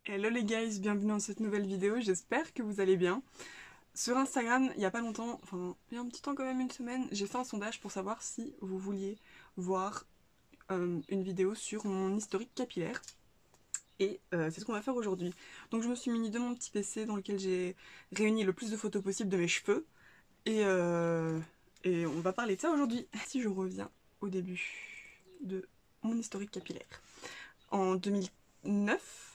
Hello les guys, bienvenue dans cette nouvelle vidéo, j'espère que vous allez bien. Sur Instagram, il y a pas longtemps, enfin il y a un petit temps quand même, une semaine, j'ai fait un sondage pour savoir si vous vouliez voir une vidéo sur mon historique capillaire. Et c'est ce qu'on va faire aujourd'hui. Donc je me suis muni de mon petit PC dans lequel j'ai réuni le plus de photos possible de mes cheveux. Et on va parler de ça aujourd'hui. Si je reviens au début de mon historique capillaire. En 2009,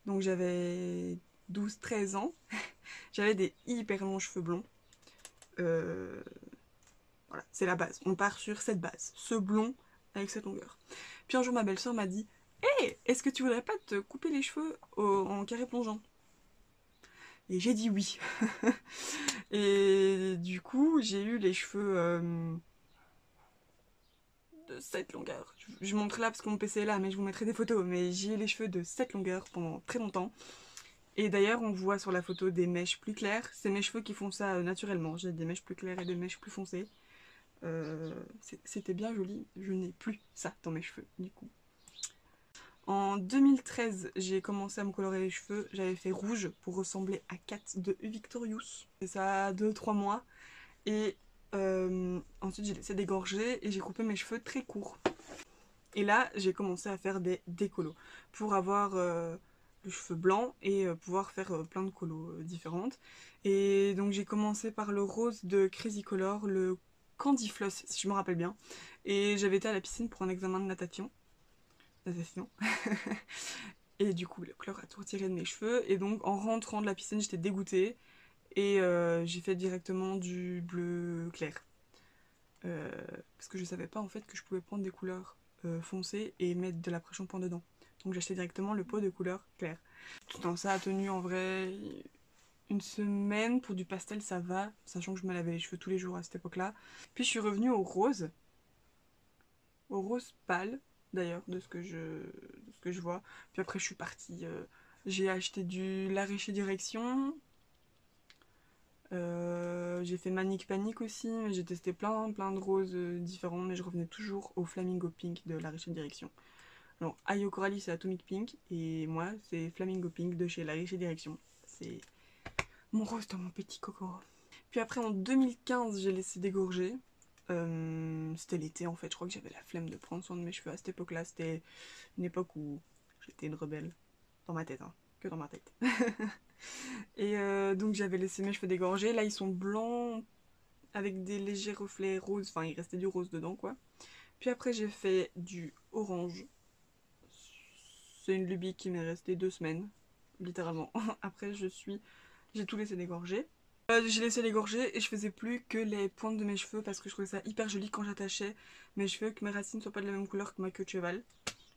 donc j'avais 12-13 ans, j'avais des hyper longs cheveux blonds. Euh, voilà, c'est la base. On part sur cette base, ce blond avec cette longueur. Puis un jour, ma belle-sœur m'a dit: Hey, est-ce que tu voudrais pas te couper les cheveux en carré plongeant? Et j'ai dit oui. Et du coup, j'ai eu les cheveux de cette longueur. Je vous montre là parce que mon PC est là, mais je vous mettrai des photos. Mais j'ai eu les cheveux de cette longueur pendant très longtemps. Et d'ailleurs, on voit sur la photo des mèches plus claires. C'est mes cheveux qui font ça naturellement. J'ai des mèches plus claires et des mèches plus foncées. C'était bien joli. Je n'ai plus ça dans mes cheveux, du coup. En 2013, j'ai commencé à me colorer les cheveux. J'avais fait rouge pour ressembler à Kat de Victorious. Et ça a 2-3 mois. Et ensuite, j'ai laissé dégorger et j'ai coupé mes cheveux très courts. Et là, j'ai commencé à faire des décolos pour avoir le cheveu blanc et pouvoir faire plein de colos différentes. Et donc j'ai commencé par le rose de Crazy Color, le Candy Floss, si je me rappelle bien. Et j'avais été à la piscine pour un examen de natation. Natation. Et du coup, le chlore a tout retiré de mes cheveux. Et donc, en rentrant de la piscine, j'étais dégoûtée. Et j'ai fait directement du bleu clair. Parce que je savais pas en fait que je pouvais prendre des couleurs foncées et mettre de l'après-shampoing dedans. Donc j'ai acheté directement le pot de couleur claire. Non, ça a tenu en vrai une semaine. Pour du pastel, ça va, sachant que je me lavais les cheveux tous les jours à cette époque-là. Puis je suis revenue au rose pâle d'ailleurs, de ce que je vois. Puis après, je suis partie. J'ai acheté du La Riche Direction. J'ai fait Manic Panic aussi, j'ai testé plein de roses différents, mais je revenais toujours au Flamingo Pink de La Riche Direction. Alors, Ayo Coralie, c'est Atomic Pink, et moi, c'est Flamingo Pink de chez La Riche Direction. C'est mon rose dans mon petit coco. Puis après, en 2015, j'ai laissé dégorger. C'était l'été en fait, je crois que j'avais la flemme de prendre soin de mes cheveux à cette époque-là. C'était une époque où j'étais une rebelle. Dans ma tête, hein, que dans ma tête. Et donc j'avais laissé mes cheveux dégorger. Là, ils sont blancs avec des légers reflets roses. Enfin, il restait du rose dedans, quoi. Puis après, j'ai fait du orange. C'est une lubie qui m'est restée 2 semaines, littéralement. Après, j'ai tout laissé dégorger. J'ai laissé dégorger et je faisais plus que les pointes de mes cheveux parce que je trouvais ça hyper joli quand j'attachais mes cheveux, que mes racines soient pas de la même couleur que ma queue de cheval.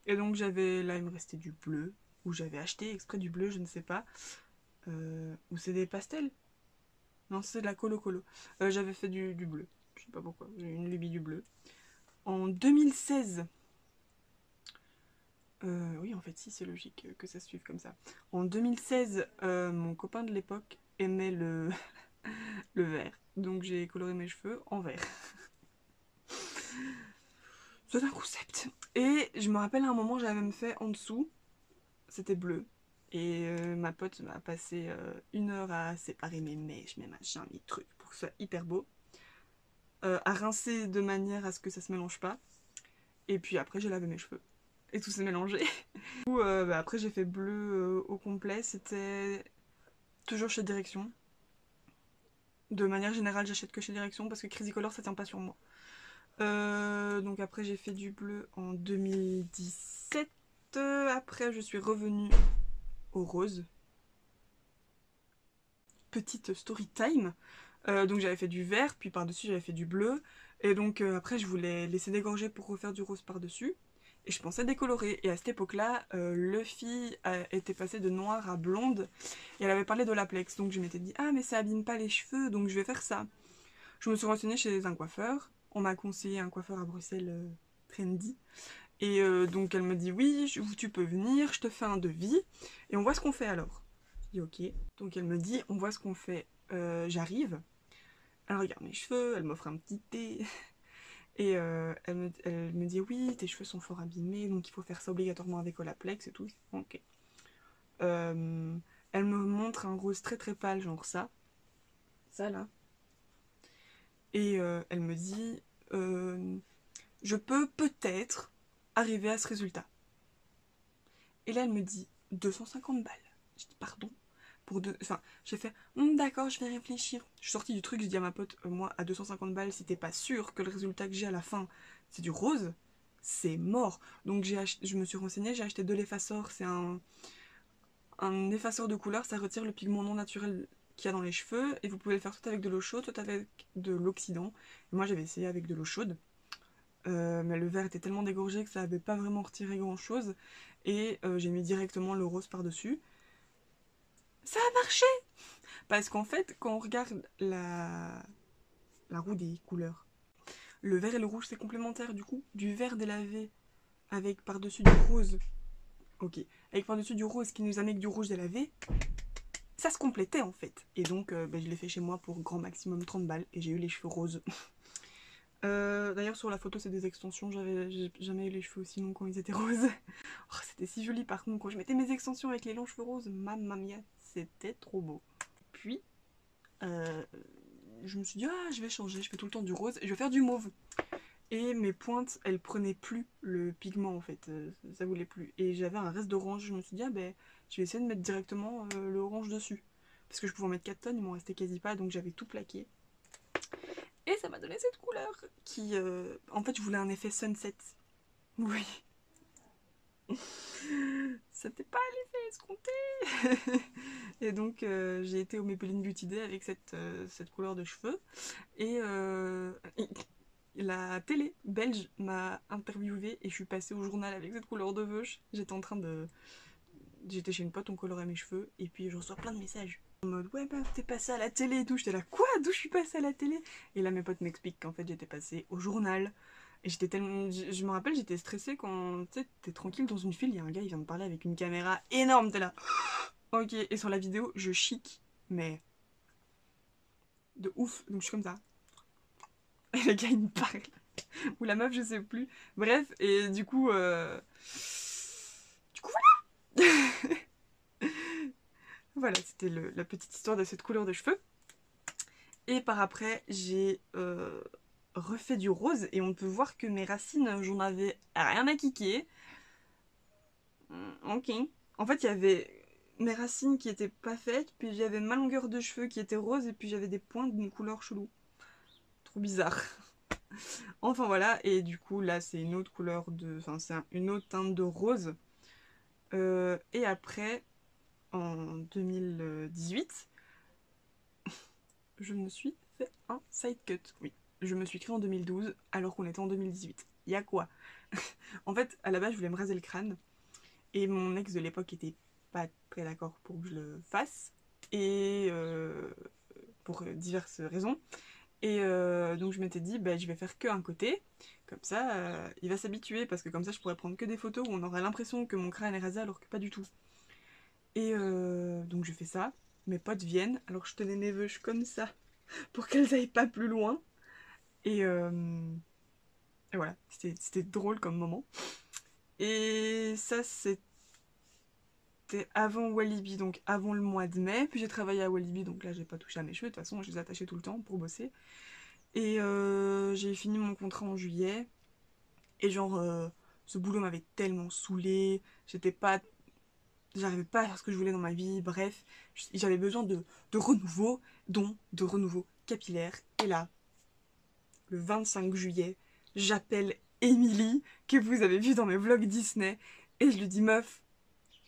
Et donc j'avais, là il me restait du bleu, ou j'avais acheté exprès du bleu, je ne sais pas. Ou c'est des pastels. Non, c'est de la colo colo. J'avais fait du bleu. Je sais pas pourquoi. J'ai une lubie du bleu. En 2016. Oui, en fait, si, c'est logique que ça se suive comme ça. En 2016, mon copain de l'époque aimait le vert. Donc j'ai coloré mes cheveux en vert. C'est un concept. Et je me rappelle à un moment, j'avais même fait en dessous. C'était bleu. Et ma pote m'a passé 1 heure à séparer mes mèches, mes machins, mes trucs pour que ce soit hyper beau. À rincer de manière à ce que ça se mélange pas. Et puis après, j'ai lavé mes cheveux. Et tout s'est mélangé. Du coup, après, j'ai fait bleu au complet. C'était toujours chez Direction. De manière générale, j'achète que chez Direction parce que Crazy Color, ça tient pas sur moi. Donc après, j'ai fait du bleu en 2017. Après, je suis revenue au rose. Petite story time. Donc j'avais fait du vert, puis par-dessus j'avais fait du bleu. Et donc après je voulais laisser dégorger pour refaire du rose par-dessus. Et je pensais décolorer. Et à cette époque-là, Luffy était passée de noir à blonde. Et elle avait parlé d'Olaplex. Donc je m'étais dit, ah mais ça abîme pas les cheveux, donc je vais faire ça. Je me suis renseignée chez un coiffeur. On m'a conseillé un coiffeur à Bruxelles trendy. Et donc elle me dit, oui, tu peux venir, je te fais un devis. Et on voit ce qu'on fait alors. Je dis ok. Donc elle me dit, on voit ce qu'on fait. J'arrive. Elle regarde mes cheveux, elle m'offre un petit thé. Et elle me dit oui, tes cheveux sont fort abîmés, donc il faut faire ça obligatoirement avec Olaplex et tout. Ok. Elle me montre un rose très très pâle, genre ça. Ça là. Et elle me dit, je peux peut-être arriver à ce résultat. Et là elle me dit, 250 balles. Je dis, pardon pour deux... Enfin, j'ai fait, d'accord, je vais réfléchir. Je suis sortie du truc, j'ai dit à ma pote, moi, à 250 balles, si t'es pas sûr que le résultat que j'ai à la fin, c'est du rose, c'est mort. Donc je me suis renseignée, j'ai acheté de l'effaceur, c'est un effaceur de couleur, ça retire le pigment non naturel qu'il y a dans les cheveux, et vous pouvez le faire soit avec de l'eau chaude, soit avec de l'oxydant. Moi j'avais essayé avec de l'eau chaude, mais le verre était tellement dégorgé que ça n'avait pas vraiment retiré grand chose, et j'ai mis directement le rose par-dessus. Ça a marché! Parce qu'en fait, quand on regarde la roue des couleurs, le vert et le rouge c'est complémentaire, du coup, du vert délavé avec par-dessus du rose, ok, avec par-dessus du rose qui nous amène du rouge délavé, ça se complétait en fait. Et donc je l'ai fait chez moi pour grand maximum 30 balles et j'ai eu les cheveux roses. D'ailleurs sur la photo c'est des extensions, j'ai jamais eu les cheveux aussi longs quand ils étaient roses. Oh, c'était si joli par contre quand je mettais mes extensions avec les longs cheveux roses, mamma mia, c'était trop beau. Puis je me suis dit ah je vais changer, je fais tout le temps du rose et je vais faire du mauve. Et mes pointes elles prenaient plus le pigment en fait, ça voulait plus. Et j'avais un reste d'orange, je me suis dit ah ben je vais essayer de mettre directement le orange dessus. Parce que je pouvais en mettre 4 tonnes, il m'en restait quasi pas, donc j'avais tout plaqué. Et ça m'a donné cette couleur qui... en fait, je voulais un effet sunset. Oui. C'était pas l'effet escompté. Et donc, j'ai été au Maybelline Beauty Day avec cette couleur de cheveux. Et la télé belge m'a interviewée et je suis passée au journal avec cette couleur de veuche. J'étais chez une pote, on colorait mes cheveux et puis je reçois plein de messages. En mode ouais bah t'es passée à la télé et tout, j'étais là quoi, d'où je suis passée à la télé? Et là mes potes m'expliquent qu'en fait j'étais passée au journal. Et j'étais tellement, je me rappelle j'étais stressée quand tu sais t'es tranquille dans une file, il y a un gars il vient de parler avec une caméra énorme, t'es là. Ok, et sur la vidéo je chic, mais de ouf, donc je suis comme ça. Et le gars il me parle, ou la meuf je sais plus. Bref, et du coup voilà. Voilà, c'était la petite histoire de cette couleur de cheveux. Et par après, j'ai refait du rose et on peut voir que mes racines, j'en avais rien à kicker. Ok. En fait, il y avait mes racines qui étaient pas faites, puis j'avais ma longueur de cheveux qui était rose et puis j'avais des pointes d'une couleur chelou. Trop bizarre. Enfin voilà, et du coup là c'est une autre couleur de... Enfin c'est une autre teinte de rose. Et après, en 2018, je me suis fait un side cut. Oui, je me suis créée en 2012 alors qu'on était en 2018. Y a quoi? En fait, à la base, je voulais me raser le crâne et mon ex de l'époque était pas très d'accord pour que je le fasse et pour diverses raisons. Et donc je m'étais dit, bah, je vais faire que un côté, comme ça il va s'habituer parce que comme ça je pourrais prendre que des photos où on aurait l'impression que mon crâne est rasé alors que pas du tout. Et donc je fais ça, mes potes viennent, alors je tenais mes veuches comme ça pour qu'elles aillent pas plus loin. Et, voilà, c'était drôle comme moment. Et ça c'était avant Walibi, donc avant le mois de mai. Puis j'ai travaillé à Walibi, donc là j'ai pas touché à mes cheveux, de toute façon je les attachais tout le temps pour bosser. Et j'ai fini mon contrat en juillet. Et genre, ce boulot m'avait tellement saoulée. J'arrivais pas à faire ce que je voulais dans ma vie. Bref, j'avais besoin de renouveau, dont de renouveau capillaire. Et là, le 25 juillet, j'appelle Emily, que vous avez vu dans mes vlogs Disney. Et je lui dis, meuf,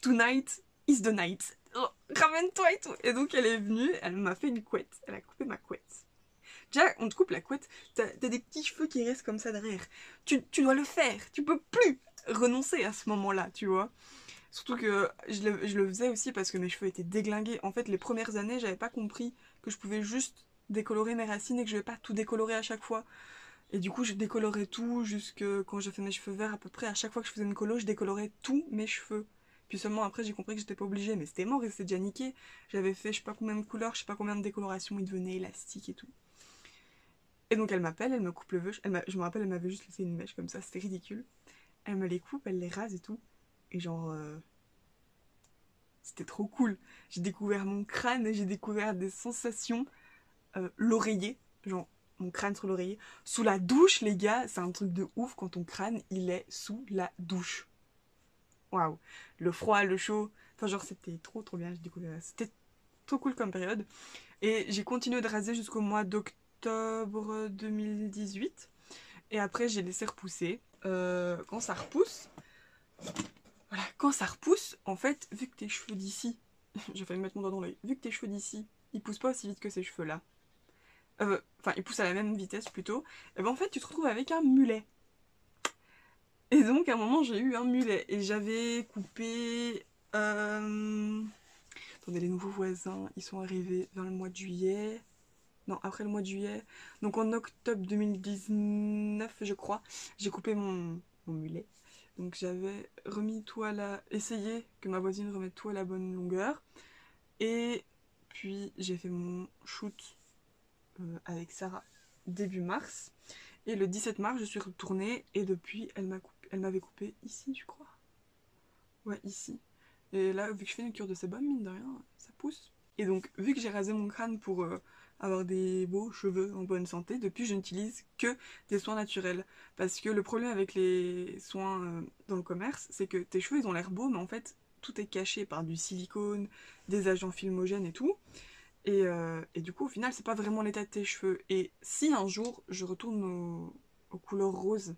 tonight is the night. Oh, ramène-toi et tout. Et donc elle est venue, elle m'a fait une couette. Elle a coupé ma couette. Déjà, on te coupe la couette, t'as des petits cheveux qui restent comme ça derrière. Tu dois le faire, tu peux plus renoncer à ce moment-là, tu vois. Surtout que je le faisais aussi parce que mes cheveux étaient déglingués. En fait, les premières années, j'avais pas compris que je pouvais juste décolorer mes racines et que je vais pas tout décolorer à chaque fois. Et du coup, je décolorais tout jusque quand j'ai fait mes cheveux verts à peu près. À chaque fois que je faisais une colo, je décolorais tous mes cheveux. Puis seulement après, j'ai compris que j'étais pas obligée. Mais c'était mort et c'était déjà niqué. J'avais fait je sais pas combien de couleurs, je sais pas combien de décolorations, ils devenaient élastiques et tout. Et donc elle m'appelle, elle me coupe le veuve. Je me rappelle, elle m'avait juste laissé une mèche comme ça, c'était ridicule. Elle me les coupe, elle les rase et tout. Et genre... C'était trop cool. J'ai découvert mon crâne et j'ai découvert des sensations. L'oreiller, genre mon crâne sur l'oreiller. Sous la douche, les gars, c'est un truc de ouf quand ton crâne, il est sous la douche. Waouh. Le froid, le chaud. Enfin, genre, c'était trop bien. J'ai découvert. C'était trop cool comme période. Et j'ai continué de raser jusqu'au mois d'octobre 2018. Et après, j'ai laissé repousser. Quand ça repousse, voilà, quand ça repousse, en fait, vu que tes cheveux d'ici, j'ai failli mettre mon doigt dans l'œil, vu que tes cheveux d'ici, ils poussent pas aussi vite que ces cheveux-là, enfin, ils poussent à la même vitesse plutôt, et ben en fait, tu te retrouves avec un mulet. Et donc, à un moment, j'ai eu un mulet, et j'avais coupé... Attendez, les nouveaux voisins, ils sont arrivés vers le mois de juillet. Non, après le mois de juillet. Donc en octobre 2019, je crois, j'ai coupé mon mulet. Donc j'avais remis tout à la... essayé que ma voisine remette tout à la bonne longueur. Et puis j'ai fait mon shoot avec Sarah début mars. Et le 17 mars, je suis retournée et depuis, elle m'avait coupé ici, je crois. Ouais, ici. Et là, vu que je fais une cure de sébum, mine de rien, ça pousse. Et donc, vu que j'ai rasé mon crâne pour avoir des beaux cheveux en bonne santé, depuis, je n'utilise que des soins naturels. Parce que le problème avec les soins dans le commerce, c'est que tes cheveux, ils ont l'air beaux, mais en fait, tout est caché par du silicone, des agents filmogènes et tout. Et du coup, au final, c'est pas vraiment l'état de tes cheveux. Et si un jour, je retourne aux couleurs roses,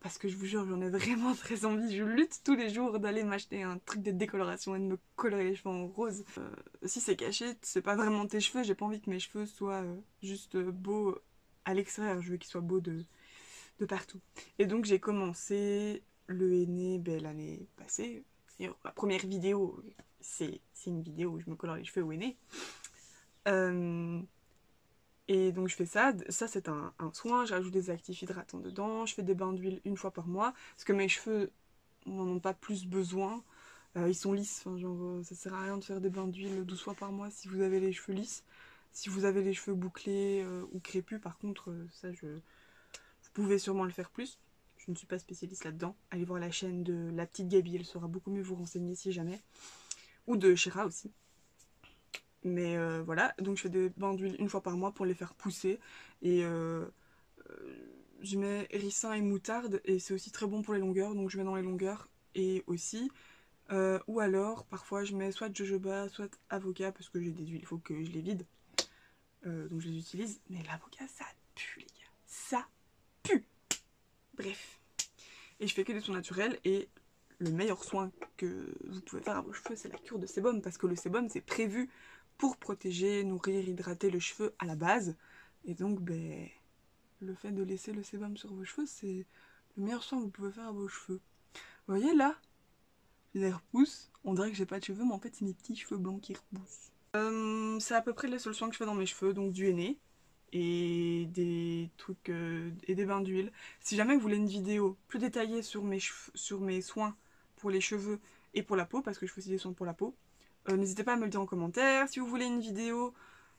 parce que je vous jure, j'en ai vraiment très envie. Je lutte tous les jours d'aller m'acheter un truc de décoloration et de me colorer les cheveux en rose. Si c'est caché, c'est pas vraiment tes cheveux. J'ai pas envie que mes cheveux soient juste beaux à l'extérieur. Je veux qu'ils soient beaux de partout. Et donc j'ai commencé le henné l'année passée. Et ma première vidéo, c'est une vidéo où je me colore les cheveux au henné. Et donc je fais ça, c'est un soin, je rajoute des actifs hydratants dedans, je fais des bains d'huile une fois par mois, parce que mes cheveux n'en ont pas plus besoin, ils sont lisses, enfin, genre, ça sert à rien de faire des bains d'huile 12 fois par mois si vous avez les cheveux lisses. Si vous avez les cheveux bouclés ou crépus, par contre, vous pouvez sûrement le faire plus. Je ne suis pas spécialiste là-dedans. Allez voir la chaîne de la petite Gabi, elle saura beaucoup mieux vous renseigner si jamais. Ou de Shira aussi. Mais voilà, donc je fais des bains d'huile une fois par mois pour les faire pousser. Et je mets ricin et moutarde et c'est aussi très bon pour les longueurs, donc je mets dans les longueurs et aussi. Ou alors, parfois je mets soit jojoba, soit avocat, parce que j'ai des huiles, il faut que je les vide. Donc je les utilise. Mais l'avocat, ça pue les gars. Ça pue. Bref. Et je fais que des soins naturels et le meilleur soin que vous pouvez faire à vos cheveux, c'est la cure de sébum, parce que le sébum, c'est prévu pour protéger, nourrir, hydrater le cheveu à la base. Et donc, le fait de laisser le sébum sur vos cheveux, c'est le meilleur soin que vous pouvez faire à vos cheveux. Vous voyez là, les repoussent. On dirait que j'ai pas de cheveux, mais en fait, c'est mes petits cheveux blancs qui repoussent. C'est à peu près le seul soin que je fais dans mes cheveux, donc du henné et des trucs et des bains d'huile. Si jamais vous voulez une vidéo plus détaillée sur mes soins pour les cheveux et pour la peau, parce que je fais aussi des soins pour la peau, n'hésitez pas à me le dire en commentaire. Si vous voulez une vidéo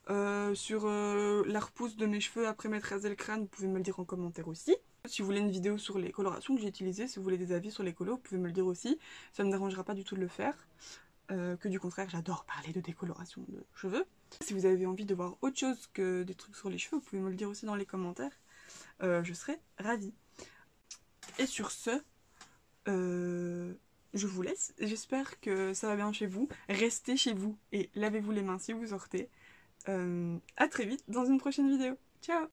sur la repousse de mes cheveux après m'être rasé le crâne, vous pouvez me le dire en commentaire aussi. Si vous voulez une vidéo sur les colorations que j'ai utilisées, si vous voulez des avis sur les colos, vous pouvez me le dire aussi. Ça ne me dérangera pas du tout de le faire. Que du contraire, j'adore parler de décoloration de cheveux. Si vous avez envie de voir autre chose que des trucs sur les cheveux, vous pouvez me le dire aussi dans les commentaires. Je serai ravie. Et sur ce, je vous laisse. J'espère que ça va bien chez vous. Restez chez vous et lavez-vous les mains si vous sortez. À très vite dans une prochaine vidéo. Ciao!